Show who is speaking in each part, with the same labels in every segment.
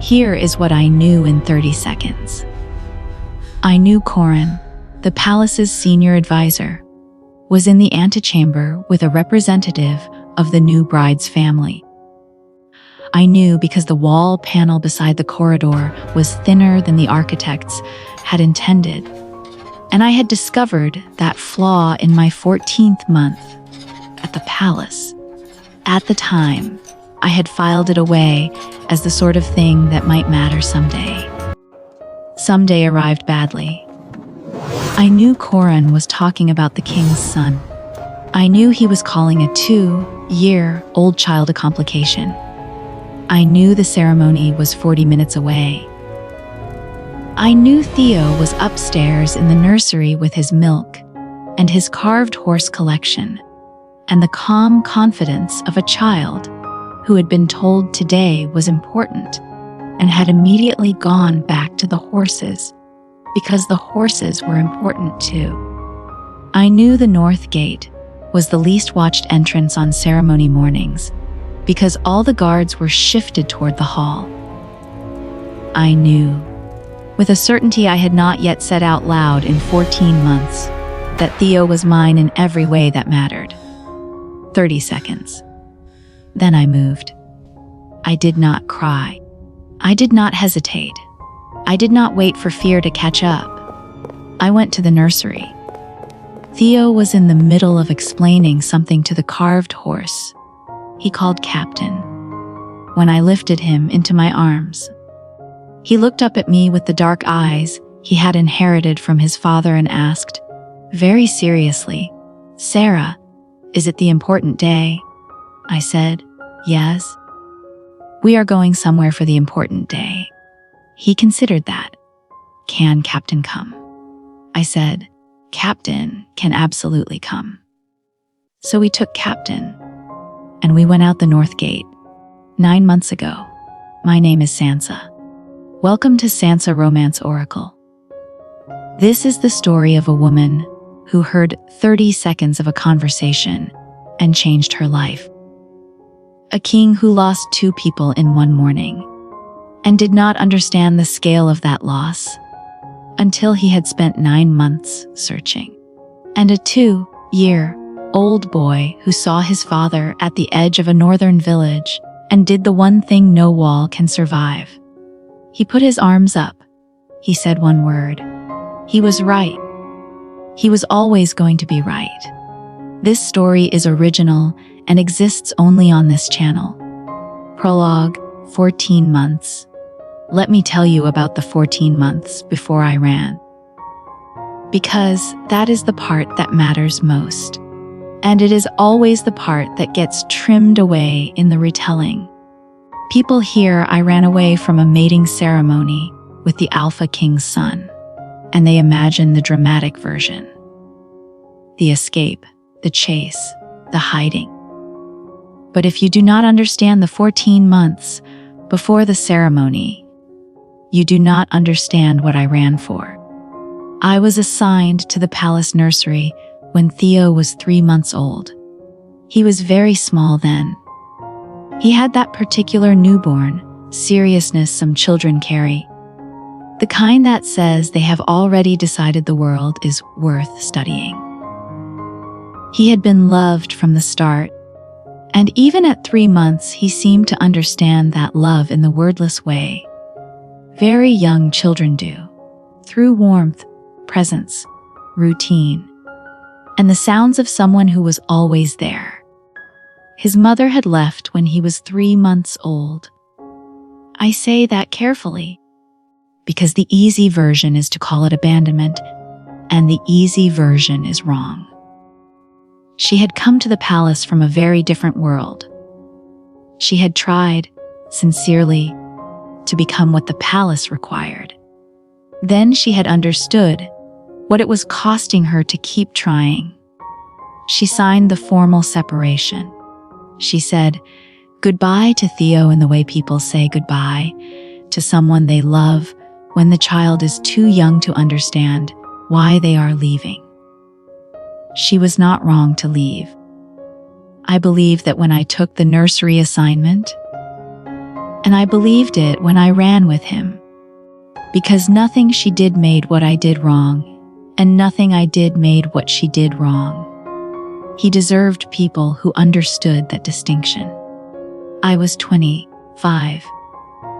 Speaker 1: Here is what I knew in 30 seconds. I knew Corin, the palace's senior advisor, was in the antechamber with a representative of the new bride's family. I knew because the wall panel beside the corridor was thinner than the architects had intended, and I had discovered that flaw in my 14th month at the palace. At the time, I had filed it away as the sort of thing that might matter someday. Someday arrived badly. I knew Corin was talking about the king's son. I knew he was calling a 2-year-old child a complication. I knew the ceremony was 40 minutes away. I knew Theo was upstairs in the nursery with his milk and his carved horse collection, and the calm confidence of a child who had been told today was important and had immediately gone back to the horses because the horses were important too. I knew the North Gate was the least watched entrance on ceremony mornings because all the guards were shifted toward the hall. I knew, with a certainty I had not yet said out loud in 14 months, that Theo was mine in every way that mattered. 30 seconds. Then I moved. I did not cry. I did not hesitate. I did not wait for fear to catch up. I went to the nursery. Theo was in the middle of explaining something to the carved horse. He called Captain. When I lifted him into my arms, he looked up at me with the dark eyes he had inherited from his father and asked, very seriously, "Sarah, is it the important day?" I said, "Yes." "We are going somewhere for the important day." He considered that. "Can Captain come?" I said, "Captain can absolutely come." So we took Captain, and we went out the North Gate. 9 months ago. My name is Sansa. Welcome to Sansa Romance Oracle. This is the story of a woman who heard 30 seconds of a conversation and changed her life. A king who lost 2 people in one morning and did not understand the scale of that loss until he had spent 9 months searching. And a 2-year-old boy who saw his father at the edge of a northern village and did the one thing no wall can survive. He put his arms up. He said one word. He was right. He was always going to be right. This story is original and exists only on this channel. Prologue, 14 months. Let me tell you about the 14 months before I ran. Because that is the part that matters most. And it is always the part that gets trimmed away in the retelling. People hear I ran away from a mating ceremony with the Alpha King's son, and they imagine the dramatic version. The escape, the chase, the hiding. But if you do not understand the 14 months before the ceremony, you do not understand what I ran for. I was assigned to the palace nursery when Theo was 3 months old. He was very small then. He had that particular newborn seriousness some children carry. The kind that says they have already decided the world is worth studying. He had been loved from the start, and even at 3 months he seemed to understand that love in the wordless way very young children do, through warmth, presence, routine, and the sounds of someone who was always there. His mother had left when he was 3 months old. I say that carefully, because the easy version is to call it abandonment, and the easy version is wrong. She had come to the palace from a very different world. She had tried, sincerely, to become what the palace required. Then she had understood what it was costing her to keep trying. She signed the formal separation. She said goodbye to Theo in the way people say goodbye to someone they love when the child is too young to understand why they are leaving. She was not wrong to leave. I believe that when I took the nursery assignment, and I believed it when I ran with him. Because nothing she did made what I did wrong, and nothing I did made what she did wrong. He deserved people who understood that distinction. I was 25.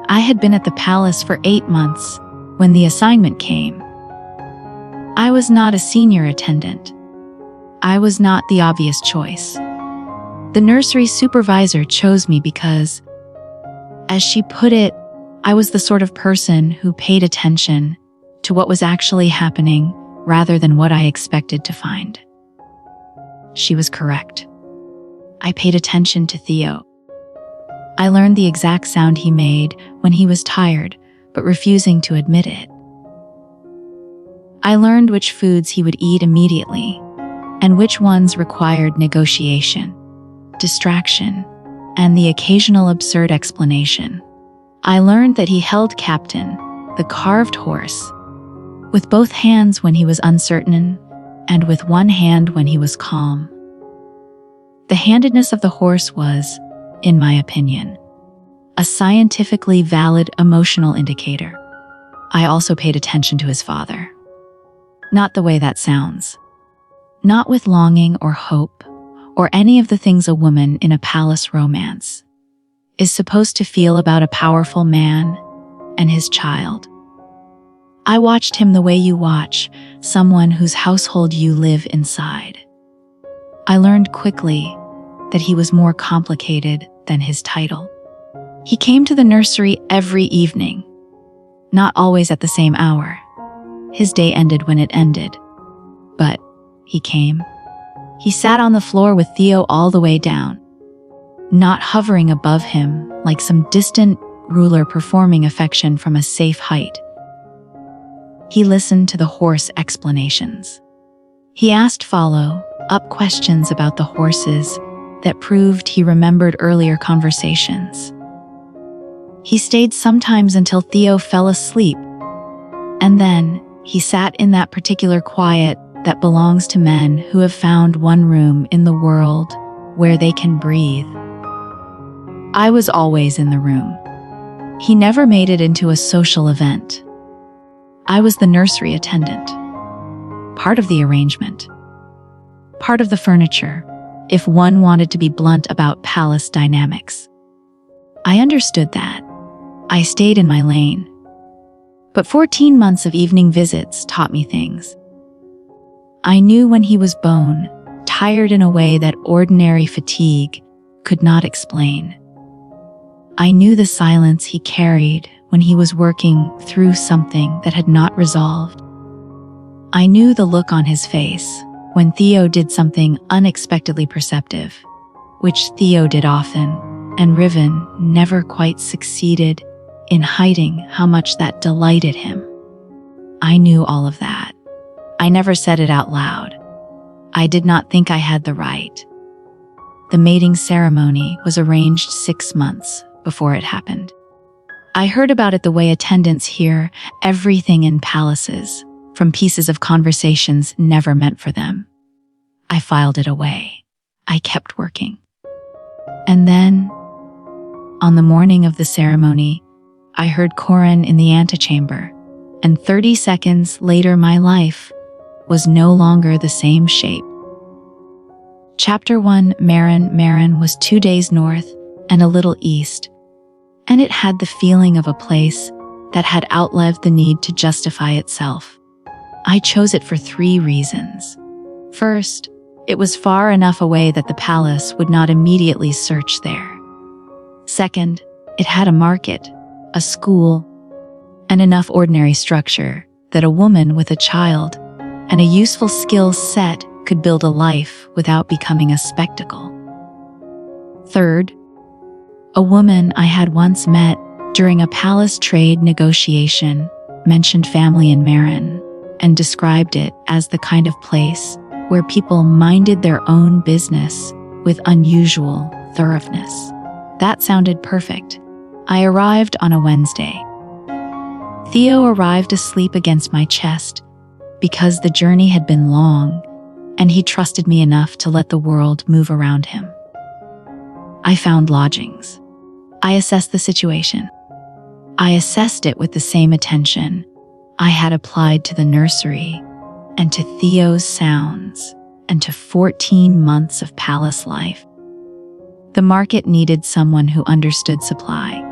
Speaker 1: I had been at the palace for 8 months when the assignment came. I was not a senior attendant. I was not the obvious choice. The nursery supervisor chose me because, as she put it, I was the sort of person who paid attention to what was actually happening rather than what I expected to find. She was correct. I paid attention to Theo. I learned the exact sound he made when he was tired, but refusing to admit it. I learned which foods he would eat immediately, and which ones required negotiation, distraction, and the occasional absurd explanation. I learned that he held Captain, the carved horse, with both hands when he was uncertain, and with one hand when he was calm. The handedness of the horse was, in my opinion, a scientifically valid emotional indicator. I also paid attention to his father. Not the way that sounds. Not with longing or hope, or any of the things a woman in a palace romance is supposed to feel about a powerful man and his child. I watched him the way you watch someone whose household you live inside. I learned quickly that he was more complicated than his title. He came to the nursery every evening, not always at the same hour. His day ended when it ended, but he came. He sat on the floor with Theo all the way down, not hovering above him like some distant ruler performing affection from a safe height. He listened to the horse explanations. He asked follow-up questions about the horses that proved he remembered earlier conversations. He stayed sometimes until Theo fell asleep, and then he sat in that particular quiet that belongs to men who have found one room in the world where they can breathe. I was always in the room. He never made it into a social event. I was the nursery attendant, part of the arrangement, part of the furniture, if one wanted to be blunt about palace dynamics. I understood that. I stayed in my lane. But 14 months of evening visits taught me things. I knew when he was bone, tired in a way that ordinary fatigue could not explain. I knew the silence he carried when he was working through something that had not resolved. I knew the look on his face when Theo did something unexpectedly perceptive, which Theo did often, and Riven never quite succeeded in hiding how much that delighted him. I knew all of that. I never said it out loud. I did not think I had the right. The mating ceremony was arranged 6 months before it happened. I heard about it the way attendants hear everything in palaces, from pieces of conversations never meant for them. I filed it away. I kept working. And then, on the morning of the ceremony, I heard Corin in the antechamber, and 30 seconds later my life was no longer the same shape. Chapter 1, Maren. Maren was 2 days north and a little east, and it had the feeling of a place that had outlived the need to justify itself. I chose it for 3 reasons. First, it was far enough away that the palace would not immediately search there. Second, it had a market, a school, and enough ordinary structure that a woman with a child and a useful skill set could build a life without becoming a spectacle. Third, a woman I had once met during a palace trade negotiation mentioned family in Maren and described it as the kind of place where people minded their own business with unusual thoroughness. That sounded perfect. I arrived on a Wednesday. Theo arrived asleep against my chest because the journey had been long and he trusted me enough to let the world move around him. I found lodgings. I assessed the situation. I assessed it with the same attention I had applied to the nursery and to Theo's sounds and to 14 months of palace life. The market needed someone who understood supply.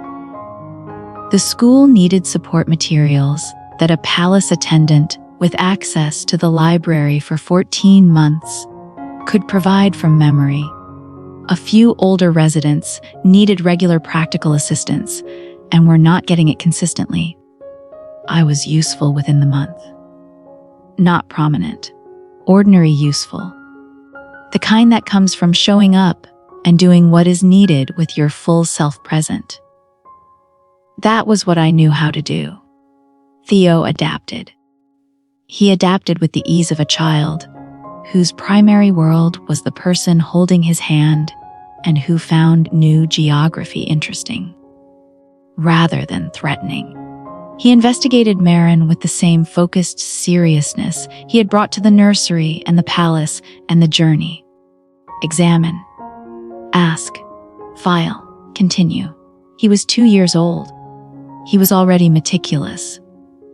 Speaker 1: The school needed support materials that a palace attendant with access to the library for 14 months could provide from memory. A few older residents needed regular practical assistance and were not getting it consistently. I was useful within the month. Not prominent, ordinary useful. The kind that comes from showing up and doing what is needed with your full self present. That was what I knew how to do. Theo adapted. He adapted with the ease of a child whose primary world was the person holding his hand and who found new geography interesting, rather than threatening. He investigated Maren with the same focused seriousness he had brought to the nursery and the palace and the journey. Examine, ask, file, continue. He was 2 years old. He was already meticulous.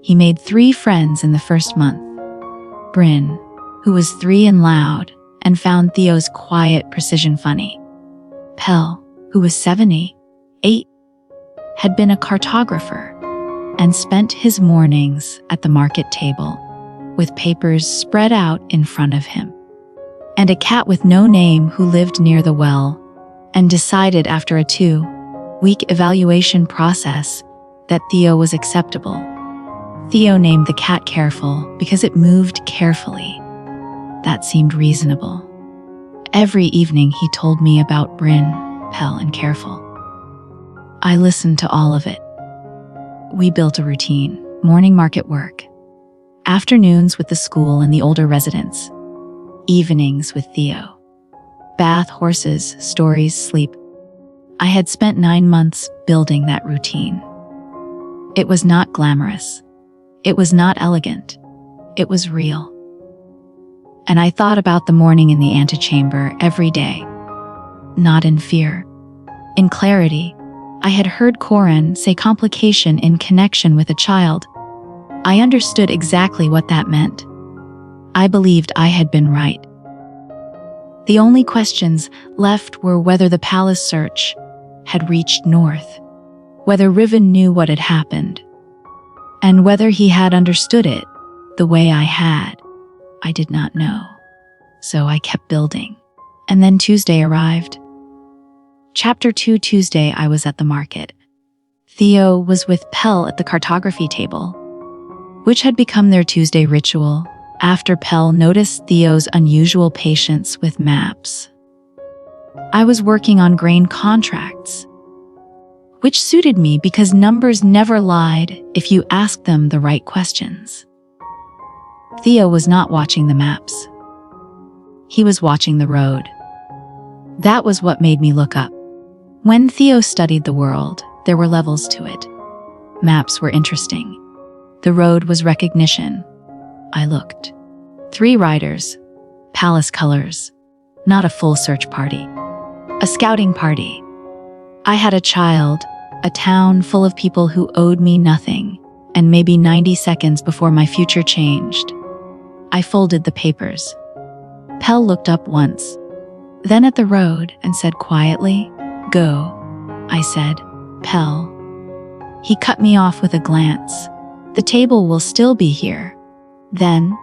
Speaker 1: He made 3 friends in the first month. Bryn, who was 3 and loud, and found Theo's quiet precision funny. Pell, who was 8, had been a cartographer and spent his mornings at the market table with papers spread out in front of him. And a cat with no name who lived near the well and decided after a 2-week evaluation process that Theo was acceptable. Theo named the cat Careful because it moved carefully. That seemed reasonable. Every evening he told me about Bryn, Pell, and Careful. I listened to all of it. We built a routine: morning market work, afternoons with the school and the older residents, evenings with Theo, bath, horses, stories, sleep. I had spent 9 months building that routine. It was not glamorous. It was not elegant. It was real. And I thought about the morning in the antechamber every day, not in fear, in clarity. I had heard Corin say complication in connection with a child. I understood exactly what that meant. I believed I had been right. The only questions left were whether the palace search had reached north, whether Riven knew what had happened, and whether he had understood it the way I had. I did not know. So I kept building. And then Tuesday arrived. Chapter 2. Tuesday, I was at the market. Theo was with Pell at the cartography table, which had become their Tuesday ritual after Pell noticed Theo's unusual patience with maps. I was working on grain contracts, which suited me because numbers never lied if you asked them the right questions. Theo was not watching the maps. He was watching the road. That was what made me look up. When Theo studied the world, there were levels to it. Maps were interesting. The road was recognition. I looked. 3 riders, palace colors, not a full search party. A scouting party. I had a child, a town full of people who owed me nothing, and maybe 90 seconds before my future changed. I folded the papers. Pell looked up once, then at the road and said quietly, "Go," I said. "Pell." He cut me off with a glance. "The table will still be here." Then,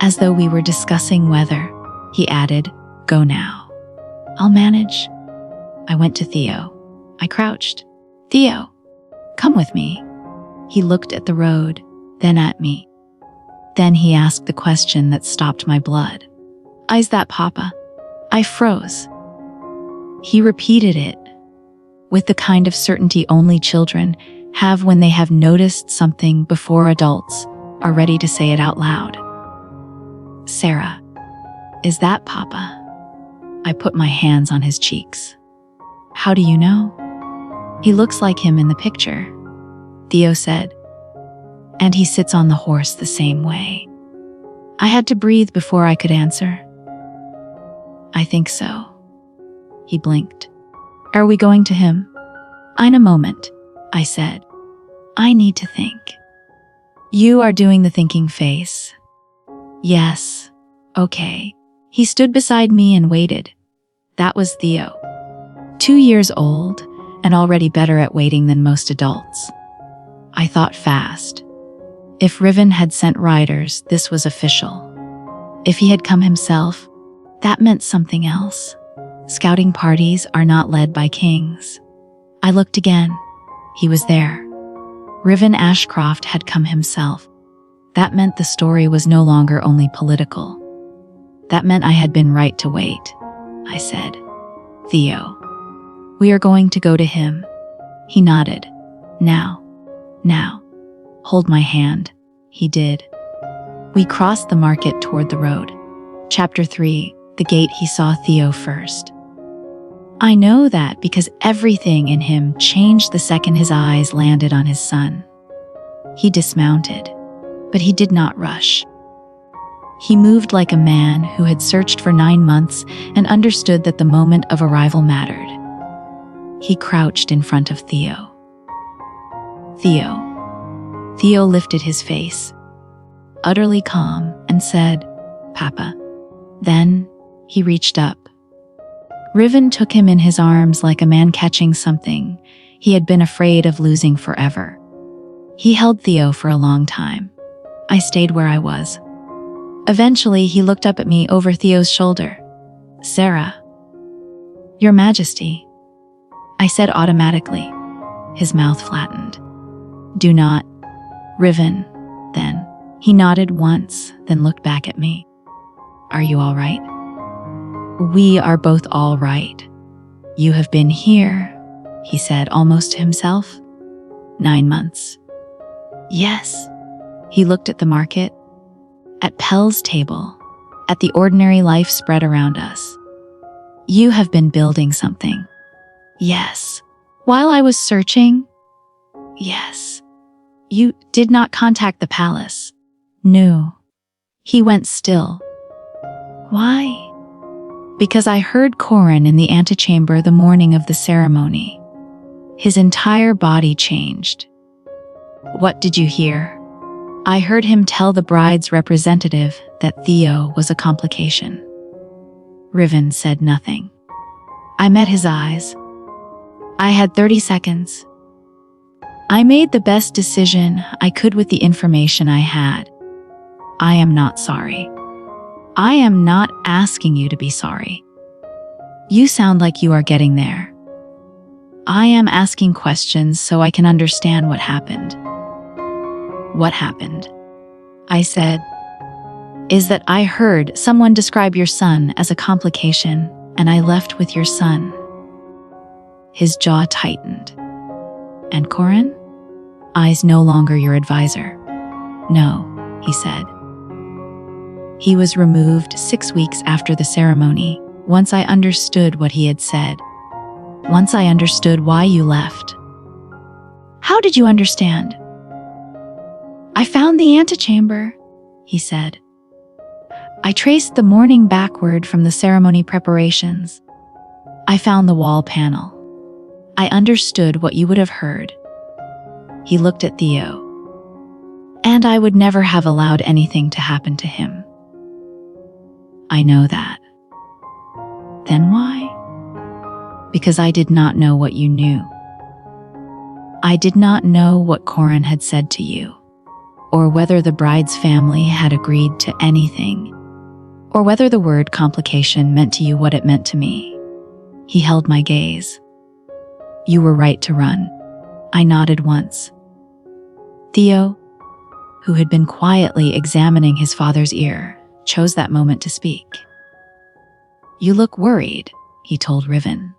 Speaker 1: as though we were discussing weather, he added, "Go now. I'll manage." I went to Theo. I crouched. "Theo, come with me." He looked at the road, then at me. Then he asked the question that stopped my blood. "Is that Papa?" I froze. He repeated it, with the kind of certainty only children have when they have noticed something before adults are ready to say it out loud. "Sarah, is that Papa?" I put my hands on his cheeks. "How do you know?" "He looks like him in the picture," Theo said. "And he sits on the horse the same way." I had to breathe before I could answer. "I think so." He blinked. "Are we going to him?" In a moment, I said. I need to think. You are doing the thinking face. Yes. Okay. He stood beside me and waited. That was Theo. 2 years old and already better at waiting than most adults. I thought fast. If Riven had sent riders, this was official. If he had come himself, that meant something else. Scouting parties are not led by kings. I looked again. He was there. Riven Ashcroft had come himself. That meant the story was no longer only political. That meant I had been right to wait. I said, Theo, we are going to go to him. He nodded. Now. Hold my hand. He did. We crossed the market toward the road. Chapter 3, the gate he saw Theo first. I know that because everything in him changed the second his eyes landed on his son. He dismounted, but he did not rush. He moved like a man who had searched for 9 months and understood that the moment of arrival mattered. He crouched in front of Theo. Theo lifted his face, utterly calm, and said, Papa. Then he reached up. Riven took him in his arms like a man catching something he had been afraid of losing forever. He held Theo for a long time. I stayed where I was. Eventually, he looked up at me over Theo's shoulder. Sarah. Your Majesty. I said automatically. His mouth flattened. Do not. Riven, then. He nodded once, then looked back at me. Are you all right? We are both all right. You have been here, he said almost to himself. 9 months. Yes. He looked at the market, at Pell's table, at the ordinary life spread around us. You have been building something. Yes. While I was searching? Yes. You did not contact the palace. No. He went still. Why? Because I heard Corin in the antechamber the morning of the ceremony. His entire body changed. What did you hear? I heard him tell the bride's representative that Theo was a complication. Riven said nothing. I met his eyes. I had 30 seconds. I made the best decision I could with the information I had. I am not sorry. I am not asking you to be sorry. You sound like you are getting there. I am asking questions so I can understand what happened. What happened? I said, is that I heard someone describe your son as a complication, and I left with your son. His jaw tightened. And Corin? I's no longer your advisor. No, he said. He was removed 6 weeks after the ceremony, once I understood what he had said. Once I understood why you left. How did you understand? I found the antechamber, he said. I traced the morning backward from the ceremony preparations. I found the wall panel. I understood what you would have heard. He looked at Theo. And I would never have allowed anything to happen to him. I know that. Then why? Because I did not know what you knew. I did not know what Corin had said to you, or whether the bride's family had agreed to anything, or whether the word complication meant to you what it meant to me. He held my gaze. You were right to run. I nodded once. Theo, who had been quietly examining his father's ear, chose that moment to speak. You look worried, he told Riven.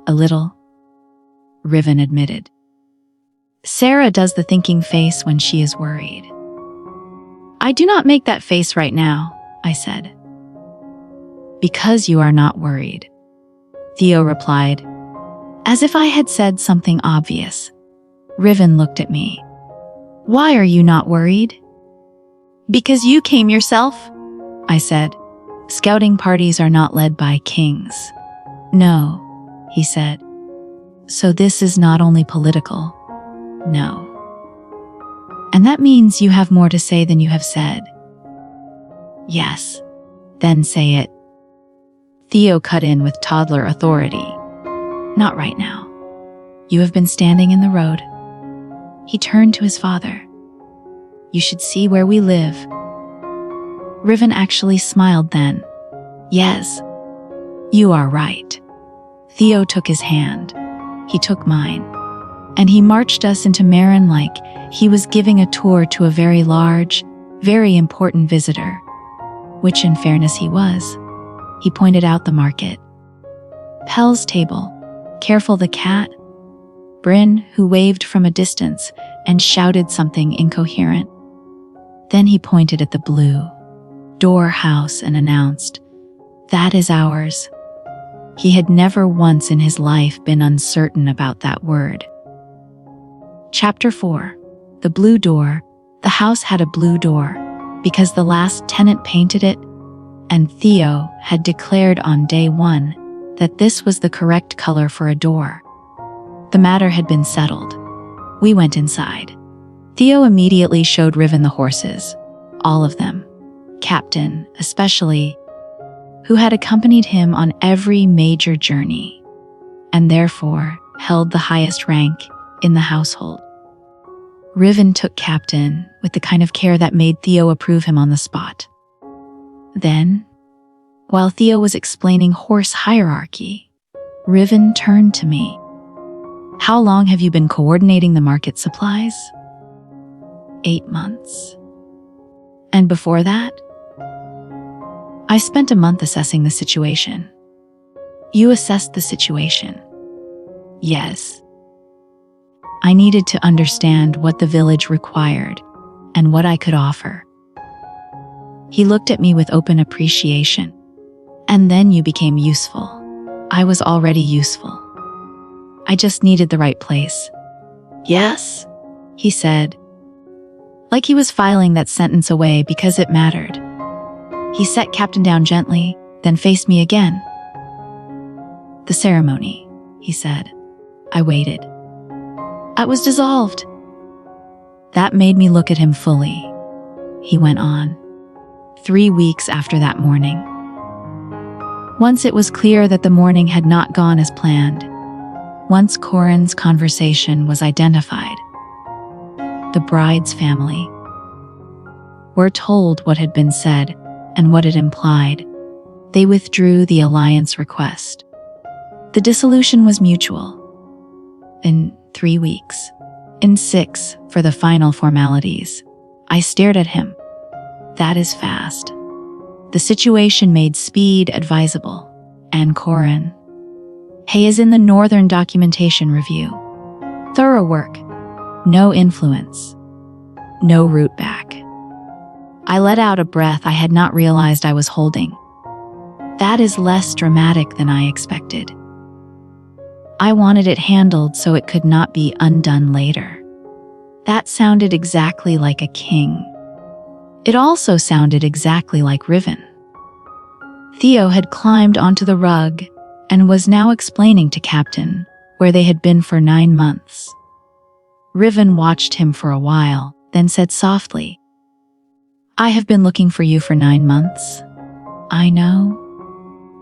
Speaker 1: A little, Riven admitted. Sarah does the thinking face when she is worried. I do not make that face right now, I said. Because you are not worried, Theo replied, as if I had said something obvious. Riven looked at me. Why are you not worried? Because you came yourself, I said. Scouting parties are not led by kings. No, he said. So this is not only political. No. And that means you have more to say than you have said. Yes. Then say it. Theo cut in with toddler authority. Not right now. You have been standing in the road. He turned to his father. You should see where we live. Riven actually smiled then. Yes. You are right. Theo took his hand. He took mine. And he marched us into Maren like he was giving a tour to a very large, very important visitor. Which in fairness he was. He pointed out the market. Pell's table. Careful the cat. Bryn, who waved from a distance and shouted something incoherent. Then he pointed at the blue door house and announced, "That is ours." He had never once in his life been uncertain about that word. Chapter 4. The blue door. The house had a blue door because the last tenant painted it, and Theo had declared on day one that this was the correct color for a door. The matter had been settled. We went inside. Theo immediately showed Riven the horses, all of them, Captain especially, who had accompanied him on every major journey, and therefore held the highest rank in the household. Riven took Captain with the kind of care that made Theo approve him on the spot. Then, while Theo was explaining horse hierarchy, Riven turned to me. How long have you been coordinating the market supplies? 8 months. And before that? I spent a month assessing the situation. You assessed the situation. Yes. I needed to understand what the village required and what I could offer. He looked at me with open appreciation. And then you became useful. I was already useful. I just needed the right place. Yes, he said, like he was filing that sentence away because it mattered. He set Captain down gently, then faced me again. The ceremony, he said. I waited. I was dissolved. That made me look at him fully. He went on. 3 weeks after that morning. Once it was clear that the morning had not gone as planned. Once Corin's conversation was identified. The bride's family were told what had been said and what it implied. They withdrew the alliance request. The dissolution was mutual. In 3 weeks. In 6 for the final formalities. I stared at him. That is fast. The situation made speed advisable. And Corin. Hay is in the Northern Documentation Review. Thorough work. No influence. No route back. I let out a breath I had not realized I was holding. That is less dramatic than I expected. I wanted it handled so it could not be undone later. That sounded exactly like a king. It also sounded exactly like Riven. Theo had climbed onto the rug and was now explaining to Captain where they had been for 9 months. Riven watched him for a while, then said softly, I have been looking for you for 9 months. I know.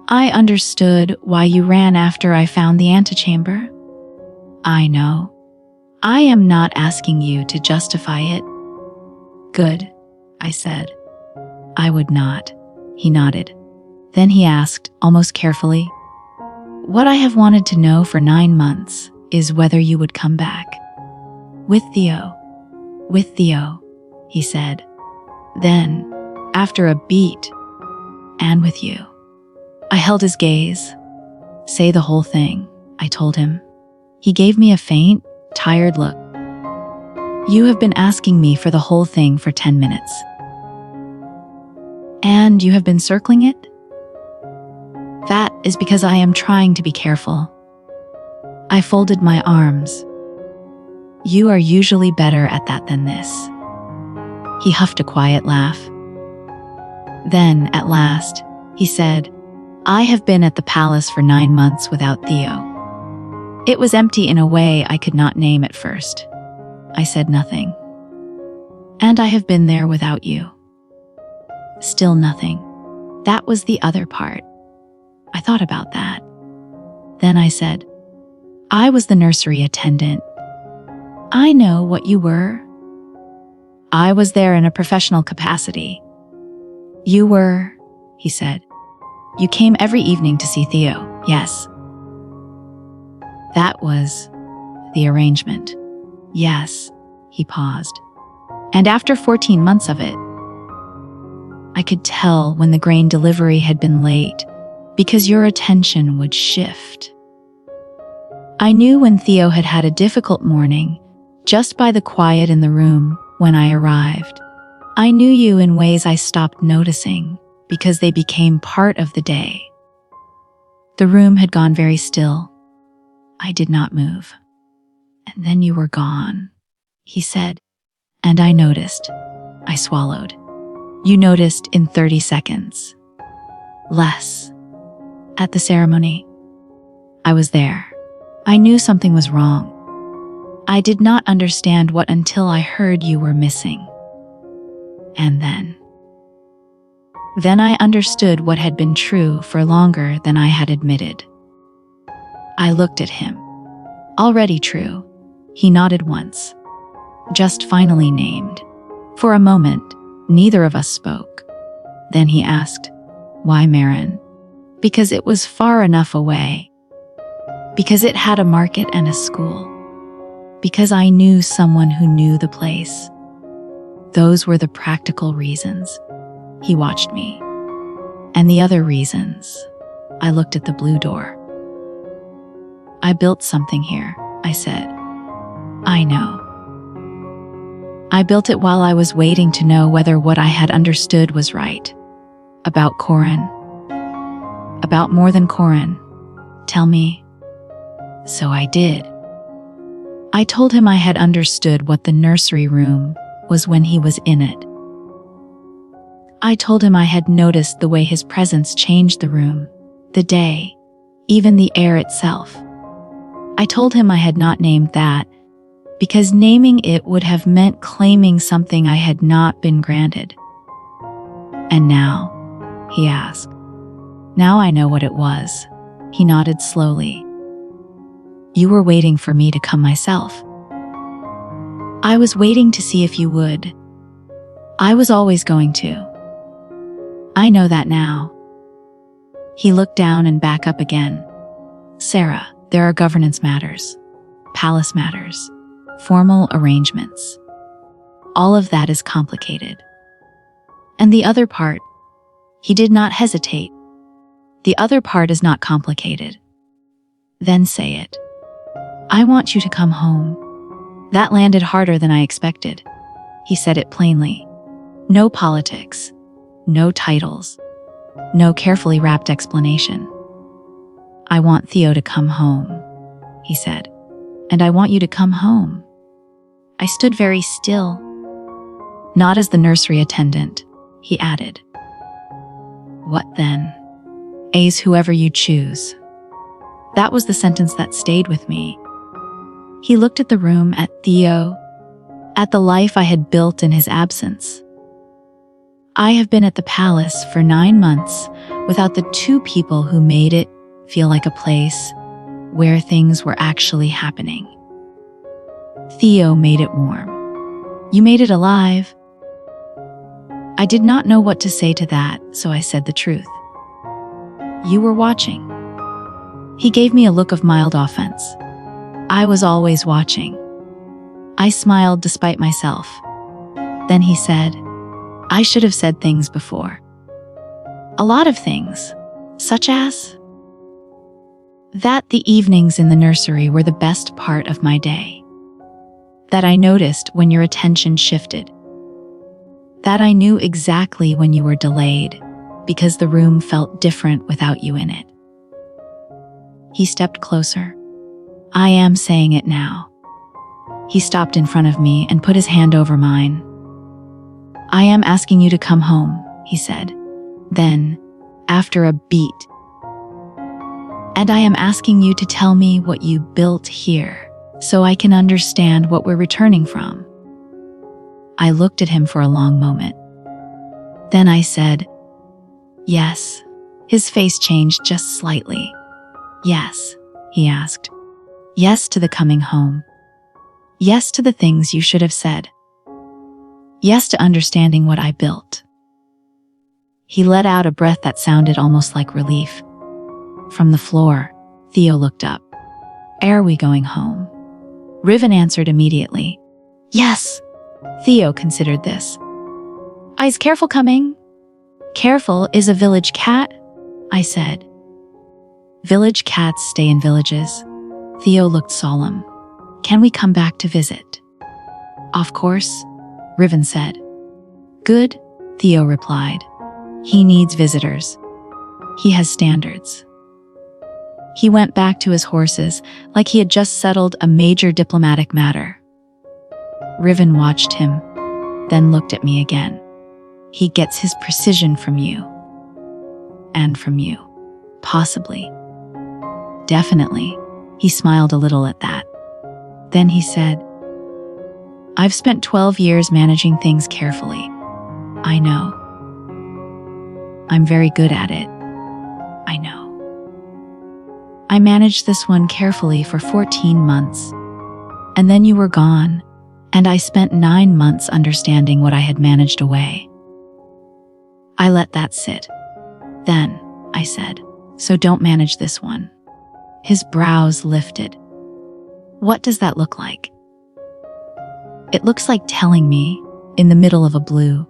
Speaker 1: I understood why you ran after I found the antechamber. I know. I am not asking you to justify it. Good, I said. I would not. He nodded. Then he asked, almost carefully, what I have wanted to know for 9 months is whether you would come back. With Theo. With Theo, he said. Then, after a beat, and with you. I held his gaze. Say the whole thing, I told him. He gave me a faint, tired look. You have been asking me for the whole thing for 10 minutes. And you have been circling it? That is because I am trying to be careful. I folded my arms. You are usually better at that than this. He huffed a quiet laugh. Then, at last, he said, I have been at the palace for 9 months without Theo. It was empty in a way I could not name at first. I said nothing. And I have been there without you. Still nothing. That was the other part. I thought about that. Then I said, I was the nursery attendant. I know what you were. I was there in a professional capacity. You were, he said. You came every evening to see Theo, yes. That was the arrangement. Yes, he paused. And after 14 months of it, I could tell when the grain delivery had been late because your attention would shift. I knew when Theo had had a difficult morning just by the quiet in the room when I arrived. I knew you in ways I stopped noticing because they became part of the day. The room had gone very still. I did not move. And then you were gone, he said. And I noticed. I swallowed. You noticed in 30 seconds. Less. At the ceremony. I was there. I knew something was wrong. I did not understand what until I heard you were missing. And then I understood what had been true for longer than I had admitted. I looked at him. Already true. He nodded once. Just finally named. For a moment, neither of us spoke. Then he asked, why Maren? Because it was far enough away. Because it had a market and a school. Because I knew someone who knew the place. Those were the practical reasons. He watched me. And the other reasons. I looked at the blue door. I built something here, I said. I know. I built it while I was waiting to know whether what I had understood was right. About Corin. About more than Corin. Tell me. So I did. I told him I had understood what the nursery room was when he was in it. I told him I had noticed the way his presence changed the room, the day, even the air itself. I told him I had not named that because naming it would have meant claiming something I had not been granted. And now, he asked. Now I know what it was. He nodded slowly. You were waiting for me to come myself. I was waiting to see if you would. I was always going to. I know that now. He looked down and back up again. Sarah, there are governance matters, palace matters, formal arrangements. All of that is complicated. And the other part, he did not hesitate. The other part is not complicated. Then say it. I want you to come home. That landed harder than I expected. He said it plainly. No politics. No titles. No carefully wrapped explanation. I want Theo to come home, he said. And I want you to come home. I stood very still. Not as the nursery attendant, he added. What then? A's whoever you choose. That was the sentence that stayed with me. He looked at the room, at Theo, at the life I had built in his absence. I have been at the palace for 9 months without the two people who made it feel like a place where things were actually happening. Theo made it warm. You made it alive. I did not know what to say to that, so I said the truth. You were watching. He gave me a look of mild offense. I was always watching. I smiled despite myself. Then he said, I should have said things before. A lot of things, such as that the evenings in the nursery were the best part of my day. That I noticed when your attention shifted. That I knew exactly when you were delayed because the room felt different without you in it. He stepped closer. I am saying it now. He stopped in front of me and put his hand over mine. I am asking you to come home, he said. Then, after a beat, And I am asking you to tell me what you built here, so I can understand what we're returning from. I looked at him for a long moment. Then I said, yes. His face changed just slightly. Yes, he asked. Yes to the coming home. Yes to the things you should have said. Yes to understanding what I built. He let out a breath that sounded almost like relief. From the floor, Theo looked up. Are we going home? Riven answered immediately. Yes. Theo considered this. Is Careful coming? Careful is a village cat, I said. Village cats stay in villages. Theo looked solemn. Can we come back to visit? Of course, Riven said. Good, Theo replied. He needs visitors. He has standards. He went back to his horses like he had just settled a major diplomatic matter. Riven watched him, then looked at me again. He gets his precision from you. And from you. Possibly. Definitely. He smiled a little at that. Then he said, I've spent 12 years managing things carefully. I know. I'm very good at it. I know. I managed this one carefully for 14 months. And then you were gone, and I spent 9 months understanding what I had managed away. I let that sit. Then, I said, so don't manage this one. His brows lifted. What does that look like? It looks like telling me, in the middle of a blue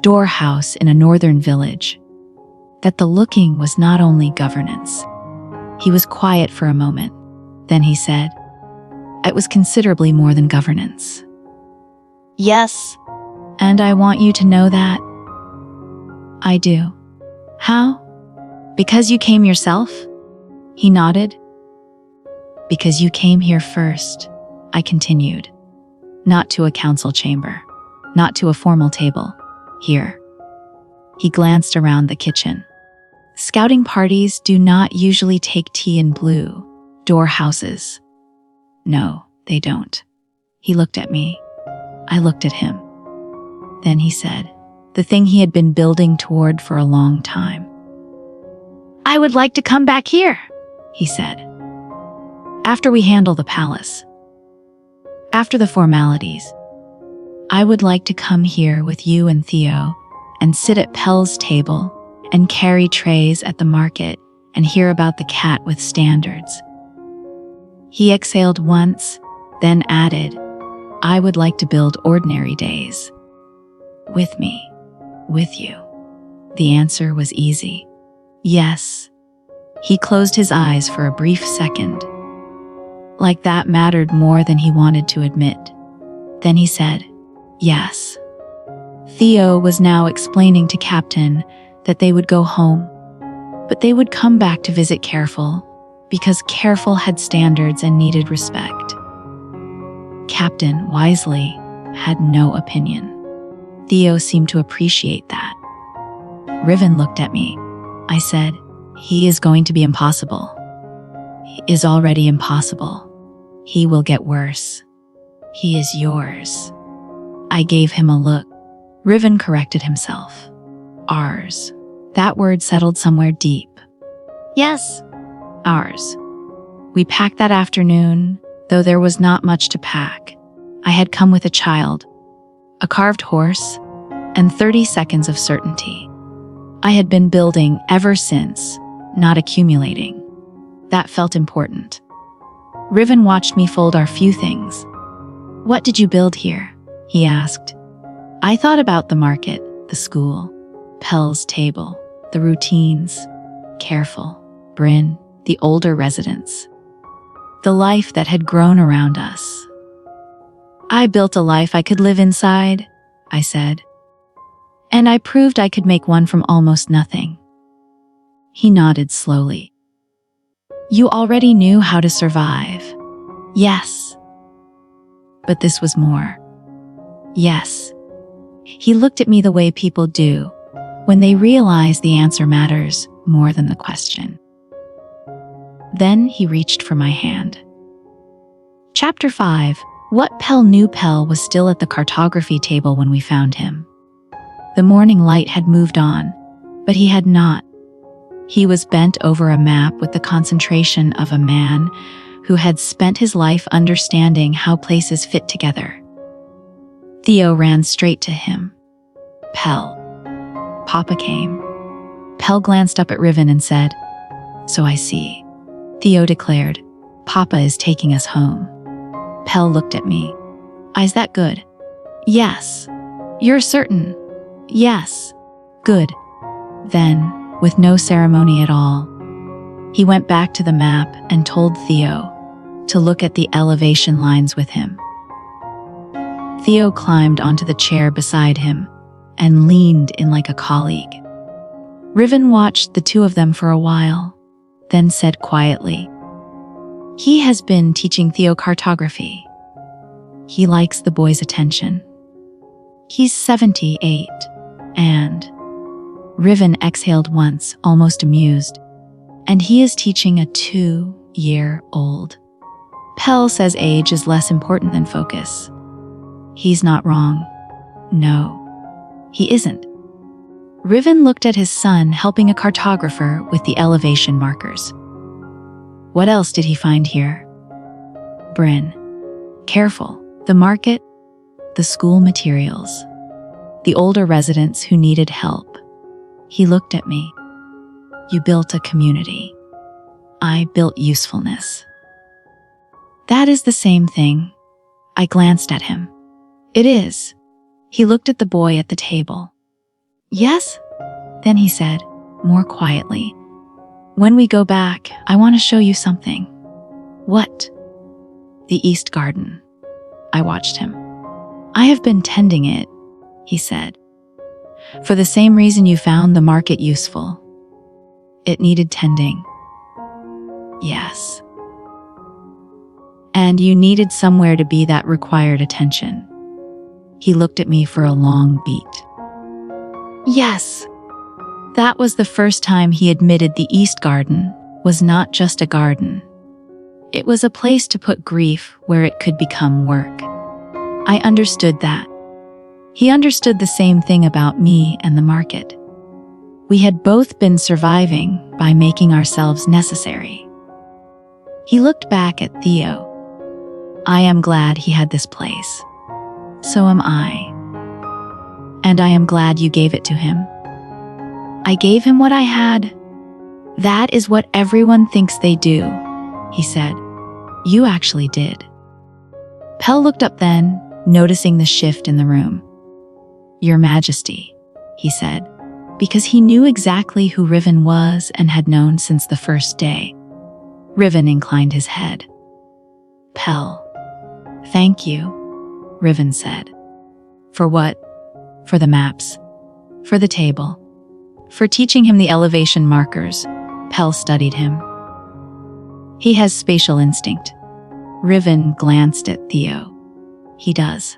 Speaker 1: door house in a northern village, that the looking was not only governance. He was quiet for a moment. Then he said, it was considerably more than governance. Yes, and I want you to know that. I do. How? Because you came yourself? He nodded. Because you came here first, I continued. Not to a council chamber, not to a formal table. Here. He glanced around the kitchen. Scouting parties do not usually take tea in blue door houses. No, they don't. He looked at me. I looked at him. Then he said, the thing he had been building toward for a long time. I would like to come back here, he said. After we handle the palace. After the formalities. I would like to come here with you and Theo and sit at Pell's table and carry trays at the market and hear about the cat with standards. He exhaled once, then added, I would like to build ordinary days. With me. With you. The answer was easy. Yes. He closed his eyes for a brief second. Like that mattered more than he wanted to admit. Then he said, yes. Theo was now explaining to Captain that they would go home, but they would come back to visit Careful, because Careful had standards and needed respect. Captain, wisely, had no opinion. Theo seemed to appreciate that. Riven looked at me. I said, he is going to be impossible. He is already impossible. He will get worse. He is yours. I gave him a look. Riven corrected himself. Ours. That word settled somewhere deep. Yes, ours. We packed that afternoon, though there was not much to pack. I had come with a child, a carved horse, and 30 seconds of certainty. I had been building ever since, not accumulating. That felt important. Riven watched me fold our few things. What did you build here? He asked. I thought about the market, the school, Pell's table, the routines, Careful, Bryn, the older residents. The life that had grown around us. I built a life I could live inside, I said. And I proved I could make one from almost nothing. He nodded slowly. You already knew how to survive. Yes. But this was more. Yes. He looked at me the way people do when they realize the answer matters more than the question. Then he reached for my hand. Chapter 5. What Pell knew. Pell was still at the cartography table when we found him. The morning light had moved on, but he had not. He was bent over a map with the concentration of a man who had spent his life understanding how places fit together. Theo ran straight to him. Pell. Papa came. Pell glanced up at Riven and said, "So I see." Theo declared, "Papa is taking us home." Pell looked at me. "Is that good?" "Yes." "You're certain?" "Yes." "Good." Then, with no ceremony at all, he went back to the map and told Theo to look at the elevation lines with him. Theo climbed onto the chair beside him and leaned in like a colleague. Riven watched the two of them for a while, then said quietly, "He has been teaching Theo cartography. He likes the boy's attention. He's 78, and..." Riven exhaled once, almost amused. "And he is teaching a 2-year-old. Pell says age is less important than focus. He's not wrong. No, he isn't." Riven looked at his son helping a cartographer with the elevation markers. "What else did he find here?" "Bryn. Careful. The market, the school materials, the older residents who needed help." He looked at me. "You built a community. I built usefulness." "That is the same thing." I glanced at him. "It is." He looked at the boy at the table. "Yes?" Then he said, more quietly, "When we go back, I want to show you something." "What?" "The East Garden." I watched him. "I have been tending it," he said. "For the same reason you found the market useful. It needed tending." "Yes." "And you needed somewhere to be that required attention." He looked at me for a long beat. "Yes." That was the first time he admitted the East Garden was not just a garden. It was a place to put grief where it could become work. I understood that. He understood the same thing about me and the market. We had both been surviving by making ourselves necessary. He looked back at Theo. "I am glad he had this place. So am I. And I am glad you gave it to him." "I gave him what I had." "That is what everyone thinks they do," he said. "You actually did." Pell looked up then, noticing the shift in the room. "Your Majesty," he said, because he knew exactly who Riven was and had known since the first day. Riven inclined his head. "Pell." "Thank you," Riven said. "For what?" "For the maps. For the table. For teaching him the elevation markers." Pell studied him. "He has spatial instinct." Riven glanced at Theo. "He does.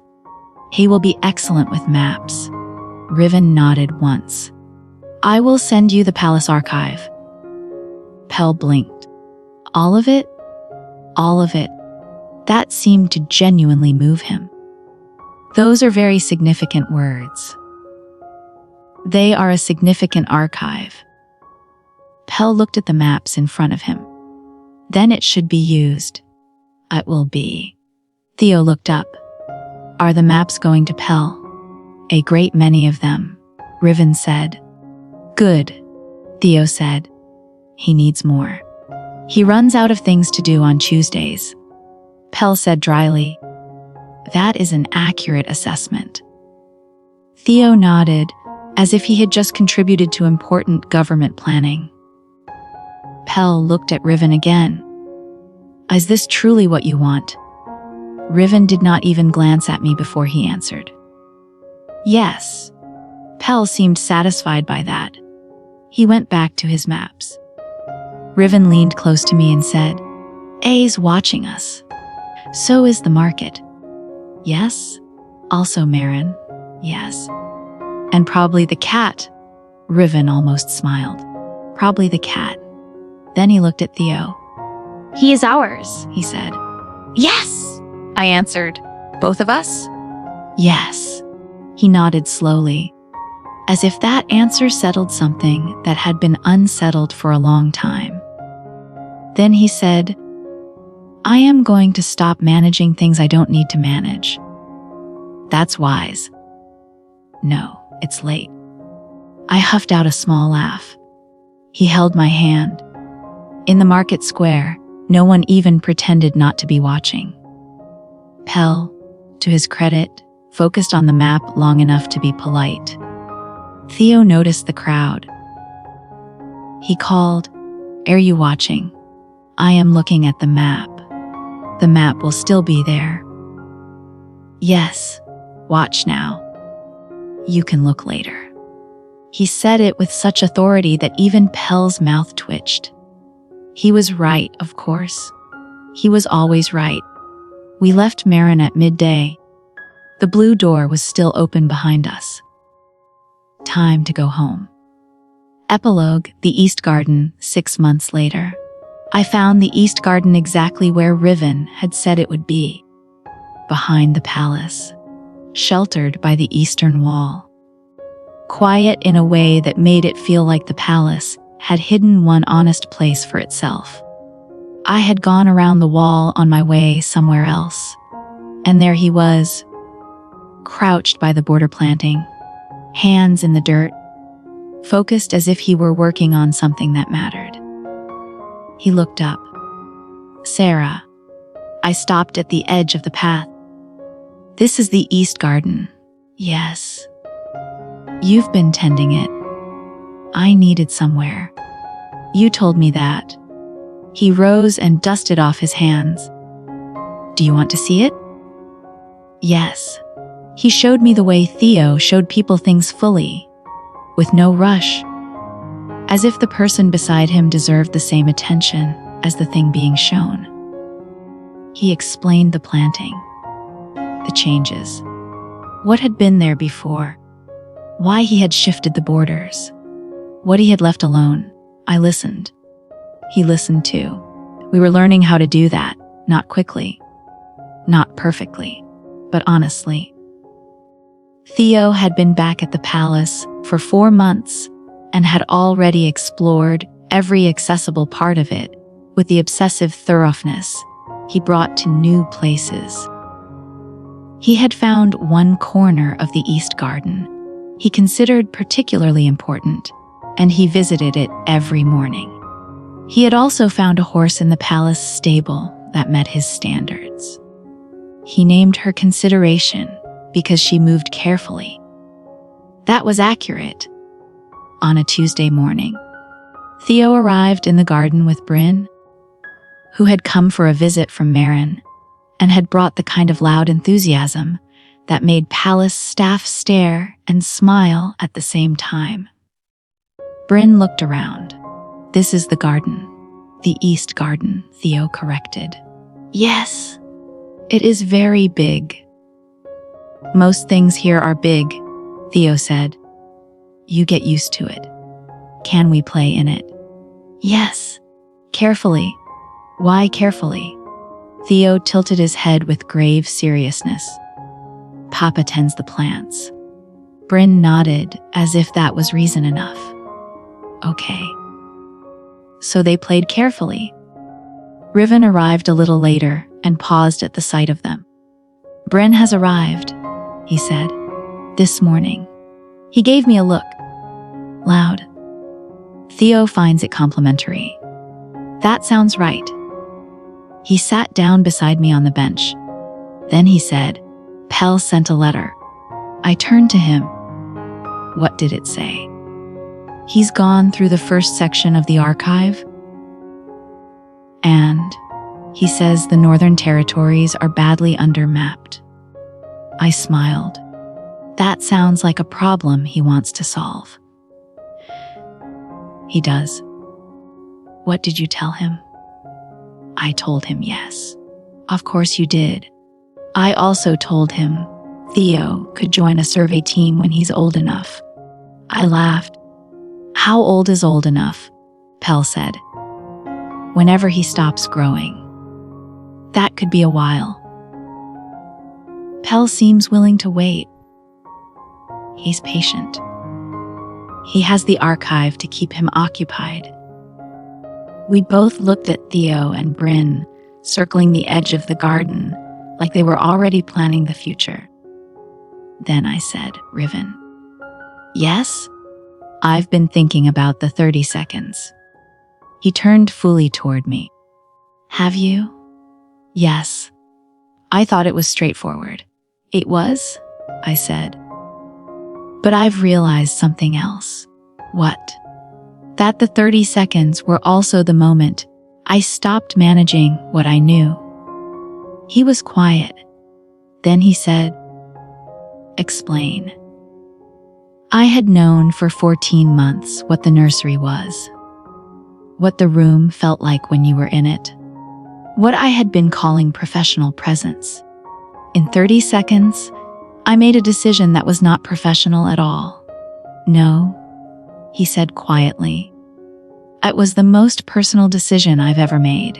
Speaker 1: He will be excellent with maps." Riven nodded once. "I will send you the palace archive." Pell blinked. "All of it?" "All of it." That seemed to genuinely move him. "Those are very significant words." "They are a significant archive." Pell looked at the maps in front of him. "Then it should be used." "It will be." Theo looked up. "Are the maps going to Pell?" "A great many of them," Riven said. "Good," Theo said. "He needs more. He runs out of things to do on Tuesdays." Pell said dryly, "That is an accurate assessment." Theo nodded, as if he had just contributed to important government planning. Pell looked at Riven again. "Is this truly what you want?" Riven did not even glance at me before he answered. "Yes." Pell seemed satisfied by that. He went back to his maps. Riven leaned close to me and said, "A's watching us. So is the market." "Yes." "Also Maren." "Yes." "And probably the cat." Riven almost smiled. "Probably the cat." Then he looked at Theo. "He is ours," he said. "Yes," I answered. "Both of us?" "Yes." He nodded slowly, as if that answer settled something that had been unsettled for a long time. Then he said, "I am going to stop managing things I don't need to manage." "That's wise." "No, it's late." I huffed out a small laugh. He held my hand. In the market square, no one even pretended not to be watching. Pell, to his credit, focused on the map long enough to be polite. Theo noticed the crowd. He called, "Are you watching?" "I am looking at the map." "The map will still be there." "Yes, watch now. You can look later." He said it with such authority that even Pell's mouth twitched. He was right, of course. He was always right. We left Maren at midday. The blue door was still open behind us. Time to go home. Epilogue, the East Garden, 6 months later. I found the East Garden exactly where Riven had said it would be. Behind the palace. Sheltered by the eastern wall. Quiet in a way that made it feel like the palace had hidden one honest place for itself. I had gone around the wall on my way somewhere else. And there he was, crouched by the border planting, hands in the dirt, focused as if he were working on something that mattered. He looked up. "Sarah." I stopped at the edge of the path. "This is the East Garden." "Yes." "You've been tending it." "I needed somewhere." "You told me that." He rose and dusted off his hands. "Do you want to see it?" "Yes." He showed me the way Theo showed people things fully, with no rush, as if the person beside him deserved the same attention as the thing being shown. He explained the planting, the changes, what had been there before, why he had shifted the borders, what he had left alone. I listened. He listened too. We were learning how to do that, not quickly, not perfectly, but honestly. Theo had been back at the palace for 4 months and had already explored every accessible part of it with the obsessive thoroughness he brought to new places. He had found one corner of the East Garden he considered particularly important, and he visited it every morning. He had also found a horse in the palace stable that met his standards. He named her Consideration because she moved carefully. That was accurate. On a Tuesday morning, Theo arrived in the garden with Bryn, who had come for a visit from Maren, and had brought the kind of loud enthusiasm that made palace staff stare and smile at the same time. Bryn looked around. "This is the garden." "The East Garden," Theo corrected. "Yes, it is very big." "Most things here are big," Theo said. "You get used to it." "Can we play in it?" "Yes." "Carefully." "Why carefully?" Theo tilted his head with grave seriousness. "Papa tends the plants." Bryn nodded as if that was reason enough. "Okay." So they played carefully. Riven arrived a little later and paused at the sight of them. "Bryn has arrived," he said. "This morning." He gave me a look. Loud. Theo finds it complimentary. That sounds right. He sat down beside me on the bench. Then he said, "Pell sent a letter." I turned to him. What did it say? "He's gone through the first section of the archive, and he says the Northern Territories are badly undermapped." I smiled. That sounds like a problem he wants to solve. He does. What did you tell him? I told him yes. Of course you did. I also told him Theo could join a survey team when he's old enough. I laughed. How old is old enough? Pell said. whenever he stops growing. That could be a while. Pell seems willing to wait. He's patient. He has the archive to keep him occupied. We both looked at Theo and Bryn, circling the edge of the garden, like they were already planning the future. Then I said, Riven. Yes? I've been thinking about the 30 seconds. He turned fully toward me. Have you? Yes. I thought it was straightforward. It was? I said. But I've realized something else. What? That the 30 seconds were also the moment I stopped managing what I knew. He was quiet. Then he said, Explain. I had known for 14 months what the nursery was, what the room felt like when you were in it, what I had been calling professional presence. In 30 seconds, I made a decision that was not professional at all. No, he said quietly. It was the most personal decision I've ever made.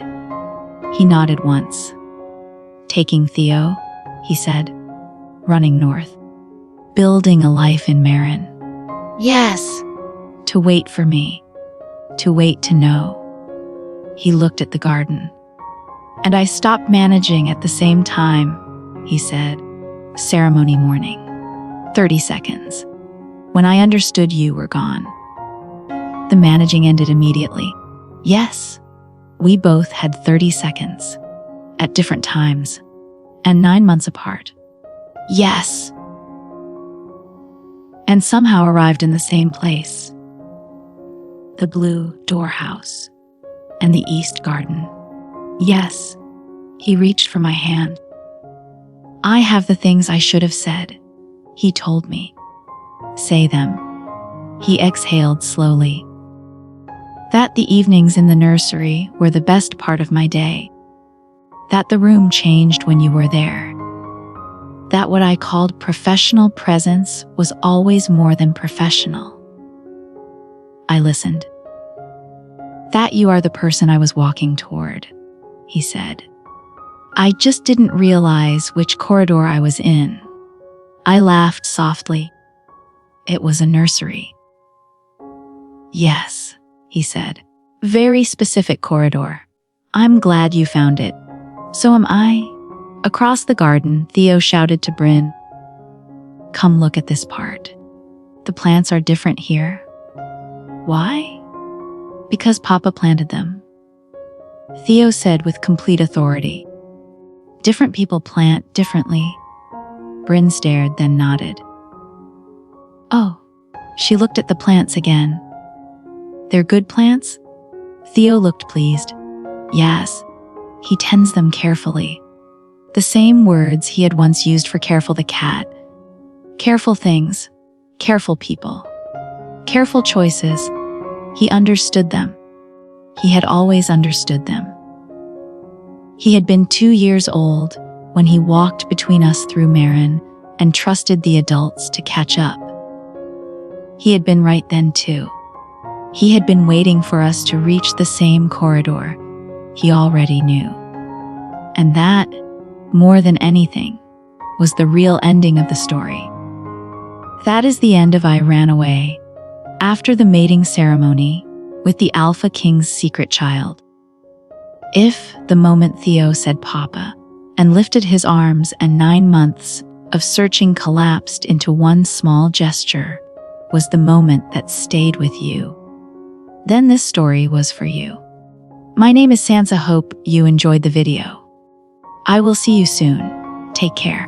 Speaker 1: He nodded once. Taking Theo, he said, running north. Building a life in Maren. Yes. To wait for me. To wait to know. He looked at the garden. And I stopped managing at the same time, he said. Ceremony morning. 30 seconds. When I understood you were gone. The managing ended immediately. Yes. We both had 30 seconds. At different times. And 9 months apart. Yes. And somehow arrived in the same place. The blue door house. And the east garden. Yes. He reached for my hand. I have the things I should have said, he told me. Say them. He exhaled slowly. That the evenings in the nursery were the best part of my day. That the room changed when you were there. That what I called professional presence was always more than professional. I listened. That you are the person I was walking toward, he said. I just didn't realize which corridor I was in. I laughed softly. It was a nursery. Yes, he said. Very specific corridor. I'm glad you found it. So am I. Across the garden, Theo shouted to Bryn. Come look at this part. The plants are different here. Why? Because Papa planted them. Theo said with complete authority. Different people plant differently. Bryn stared, then nodded. Oh, she looked at the plants again. They're good plants? Theo looked pleased. Yes, he tends them carefully. The same words he had once used for Careful the cat. Careful things, careful people, careful choices. He understood them. He had always understood them. He had been 2 years old when he walked between us through Maren and trusted the adults to catch up. He had been right then too. He had been waiting for us to reach the same corridor he already knew. And that, more than anything, was the real ending of the story. That is the end of I Ran Away, after the mating ceremony with the Alpha King's secret child. If the moment Theo said Papa and lifted his arms and 9 months of searching collapsed into one small gesture was the moment that stayed with you, then this story was for you. My name is Sansa. Hope you enjoyed the video. I will see you soon. Take care.